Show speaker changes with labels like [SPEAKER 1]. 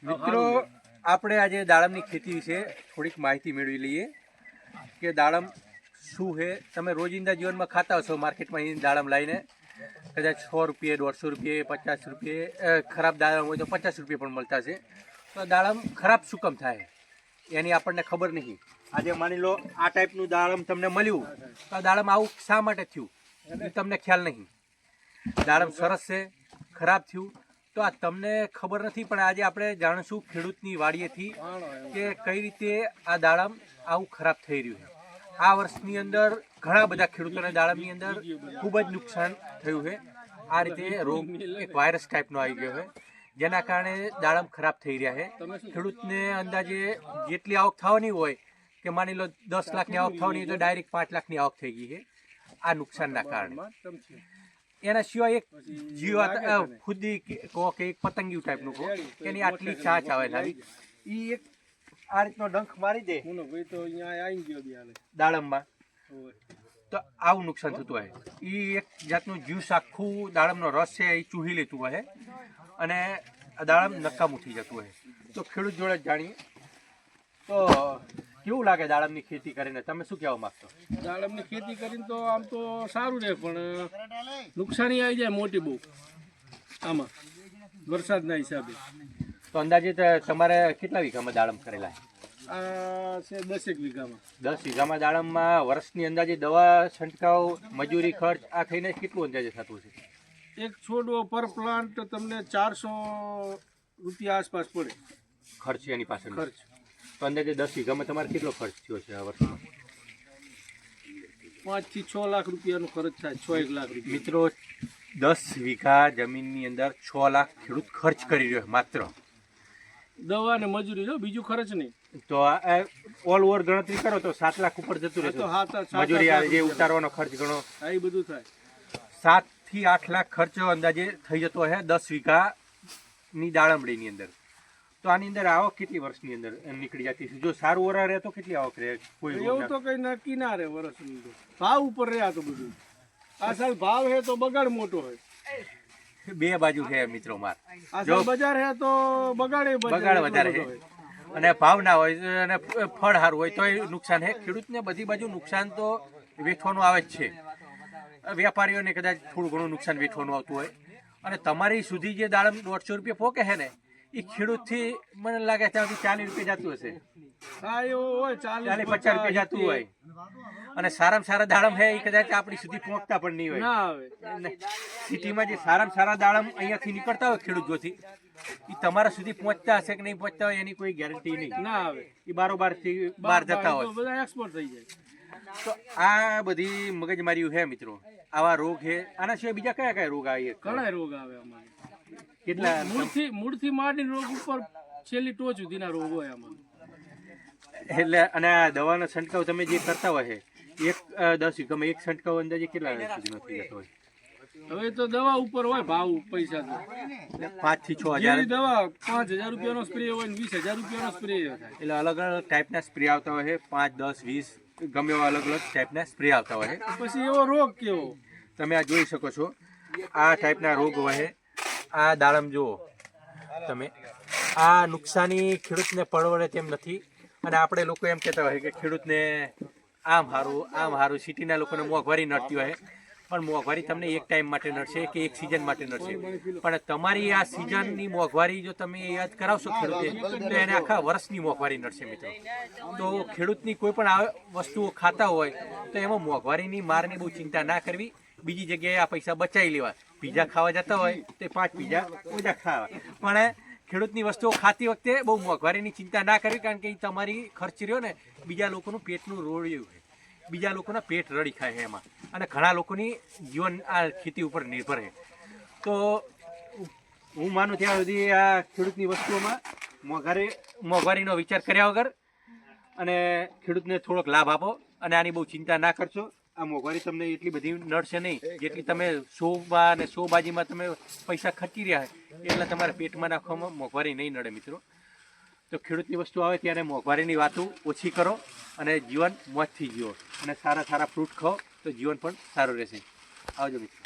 [SPEAKER 1] મિત્રો આપણે આજે દાડમની ખેતી વિશે થોડીક માહિતી મેળવી લઈએ કે દાડમ શું છે। તમે રોજિંદા જીવનમાં ખાતા હશો માર્કેટમાં દાડમ લાવીને, કદાચ 100 રૂપિયા, 150 રૂપિયા, 50 રૂપિયા, ખરાબ દાડમ હોય તો 50 રૂપિયા પણ મળતા છે। તો દાડમ ખરાબ શું કામ થાય એની આપણને ખબર નહીં। આજે માની લો આ ટાઈપનું દાડમ તમને મળ્યું, તો દાડમ આવું શા માટે થયું એ તમને ખ્યાલ નહીં। દાડમ સરસ છે, ખરાબ થયું તો આ તમને ખબર નથી, પણ આજે આપણે જાણીશું ખેડૂતની વાડીએથી કે કઈ રીતે આ દાડમ આવું ખરાબ થઈ રહ્યું છે। આ વર્ષની અંદર ઘણા બધા ખેડૂતોને દાડમની અંદર ખૂબ જ નુકસાન થયું છે। આ રીતે રોગ એક વાયરસ ટાઈપનો આવી ગયો છે, જેના કારણે દાડમ ખરાબ થઈ રહ્યા છે। ખેડૂતને અંદાજે જેટલી આવક થવાની હોય કે માની લો 10 લાખની આવક થવાની હોય તો ડાયરેક્ટ 5 લાખની આવક થઈ ગઈ છે આ નુકસાનના કારણે। એના સિવાય એક જીવાત ખુદી કહો કે એક પતંગિયું ટાઈપનું કહો કે એની આટલી ચાંચ આવે લાવી, એ એક આ રીતનો ડંખ મારી દે દાડમમાં, તો આવું નુકસાન થતું હોય। એ એક જાતનું જ્યુસ આખું દાડમનો રસ છે એ ચૂહી લેતું હોય અને દાડમ નકામું થઈ જતું હોય। તો ખેડૂત જોડે જ જાણીએ તો કેવું લાગે દાડમની ખેતી કરીને, તમે શું કહેવા માંગશો?
[SPEAKER 2] દાડમની ખેતી કરીને તો આમ તો સારું રહે, પણ નુકસાની આવી જાય મોટી બહુ આમાં વરસાદના હિસાબે।
[SPEAKER 1] તો અંદાજે તમારે કેટલા વીઘામાં દાડમ કરેલા છે?
[SPEAKER 2] આ છે 10 વીઘામાં।
[SPEAKER 1] 10 વીઘામાં દાડમમાં વર્ષની અંદાજે દવા છંટકાવ, મજૂરી ખર્ચ આ થઈને કેટલું અંદાજે થતું છે?
[SPEAKER 2] એક છોડવો પર પ્લાન્ટ તમને 400 રૂપિયા આસપાસ પડે
[SPEAKER 1] ખર્ચ એની પાછળ
[SPEAKER 2] ખર્ચ।
[SPEAKER 1] તો અંદાજે 10 વીઘામાં તમારે કેટલો ખર્ચ થયો છે આ વર્ષમાં?
[SPEAKER 2] 5 થી 6 લાખ રૂપિયાનો ખર્ચ થાય, 6-1 લાખ રૂપિયા।
[SPEAKER 1] મિત્રો 10 વીઘા જમીનની અંદર 6 લાખ ખેડૂત ખર્ચ કરી રહ્યો માત્ર
[SPEAKER 2] દવા ને મજૂરી, જો બીજું ખર્ચ નહીં।
[SPEAKER 1] તો ઓલ ઓવર ગણતરી કરો તો 7 લાખ ઉપર જતું રહેશે। મજૂરી જે ઉતારવાનો ખર્ચ ગણો,
[SPEAKER 2] એ બધું થાય
[SPEAKER 1] 7 થી 8 લાખ ખર્ચો અંદાજે થઈ જતો હશે 10 વીઘાની દાડમડીની અંદર। તો આની અંદર આવક કેટલી વર્ષની અંદર નીકળી જતી છે? જો સારું વરા રહે તો કેટલી આવક રહે? કોઈ
[SPEAKER 2] એવું તો કઈ નક્કી ના રહે વર્ષની, ભાવ ઉપર રહે તો બધું। આ સાલ ભાવ હે તો બગાડ મોટો હોય,
[SPEAKER 1] બે બાજુ છે મિત્રો માર।
[SPEAKER 2] જો બજાર હે તો બગાડ
[SPEAKER 1] વધારે છે અને ભાવ ના હોય અને ફળ સારું હોય તો નુકસાન છે। ખેડૂતને બધી બાજુ નુકસાન તો વેઠવાનું આવે જ છે, વેપારીઓને કદાચ થોડું ઘણું નુકસાન વેઠવાનું આવતું હોય, અને તમારી સુધી જે દાડમ 150 રૂપિયા પોકે છે ને એ ખેડૂતથી મને લાગે ત્યાંથી 40 રૂપિયા જતું હશે, 40-50 રૂપિયા જતું હોય, અને સારામાં સારા દાડમ છે એ કદાચ આપણી સુધી પહોંચતા પણ નહીં હોય। સિટીમાં જે સારામાં સારા દાડમ અહીંયાથી નીકળતા હોય ખેડૂત જોથી, એ તમારા સુધી પહોંચતા હશે કે નહીં પહોંચતા હોય એની કોઈ ગેરંટી નહીં ના આવે, એ બારોબારથી બહાર જતા હોય,
[SPEAKER 2] બધા એક્સપોર્ટ થઈ જાય।
[SPEAKER 1] તો આ બધી મગજમારીઓ છે મિત્રો, આવા રોગ છે। આના સિવાય બીજા કયા કયા રોગ આવે?
[SPEAKER 2] ઘણા રોગ આવે અમારે,
[SPEAKER 1] કેટલા?
[SPEAKER 2] મૂળથી માંડીને રોગ ઉપર છેલ્લી ટોચ સુધીના રોગ હોય આમાં।
[SPEAKER 1] એટલે અને આ દવાનો છંટકાવ તમે જે કરતા હોય છે, 10 વીઘામાં એક છંટકાવ અંદાજે કેટલા સુધીનો થઈ જતો હોય?
[SPEAKER 2] હવે તો દવા ઉપર હોય ભાવ, પૈસા તો
[SPEAKER 1] 5 થી 6 હજાર
[SPEAKER 2] દવા 5000 રૂપિયાનો સ્પ્રે હોય ને 20000 રૂપિયાનો સ્પ્રે થાય।
[SPEAKER 1] એટલે અલગ અલગ ટાઈપના સ્પ્રે આવતા હોય છે, 5, 10, 20 ગમે એવા અલગ અલગ ટાઈપના સ્પ્રે આવતા હોય છે।
[SPEAKER 2] પછી એવો રોગ કેવો
[SPEAKER 1] તમે આ જોઈ શકો છો, આ ટાઈપના રોગ હોય। આ દાડમ જુઓ તમે, આ નુકસાની ખેડૂતને પરવડે તેમ નથી, અને આપણે લોકો એમ કહેતા હોય કે ખેડૂતને આમ સારું સિટીના લોકોને મોંઘવારી નડતી હોય, પણ મોંઘવારી તમને એક ટાઈમ માટે નડશે કે એક સિઝન માટે નડશે, પણ તમારી આ સિઝનની મોંઘવારી જો તમે યાદ કરાવશો ખેડૂતે તો એને આખા વર્ષની મોંઘવારી નડશે મિત્રો। તો ખેડૂતની કોઈ પણ આ વસ્તુઓ ખાતા હોય તો એમાં મોંઘવારીની મારની બહુ ચિંતા ના કરવી, બીજી જગ્યાએ આ પૈસા બચાવી લેવા। પીઝા ખાવા જતા હોય તો 5 પીઝા ઓછા ખાવા, પણ ખેડૂતની વસ્તુઓ ખાતી વખતે બહુ મોંઘવારીની ચિંતા ના કરવી, કારણ કે એ તમારી ખર્ચ રહ્યો ને બીજા લોકોનું પેટનું રોળ્યું છે, બીજા લોકોના પેટ રડી ખાય છે એમાં, અને ઘણા લોકોની જીવન આ ખેતી ઉપર નિર્ભર છે। તો હું માનું ત્યાં સુધી આ ખેડૂતની વસ્તુઓમાં મોંઘવારીનો વિચાર કર્યા વગર અને ખેડૂતને થોડોક લાભ આપો, અને આની બહુ ચિંતા ના કરશો। આ મોંઘવારી તમને એટલી બધી નડશે નહીં જેટલી તમે 100 અને 100 બાજીમાં તમે પૈસા ખર્ચી રહ્યા હોય એટલે તમારા પેટમાં નાખવામાં મોંઘવારી નહીં નડે મિત્રો। તો ખેડૂતની વસ્તુ આવે ત્યારે મોંઘવારીની વાતો ઓછી કરો અને જીવન મોજથી જીવો, અને સારા ફ્રૂટ ખાઓ તો જીવન પણ સારું રહેશે। આવજો મિત્રો।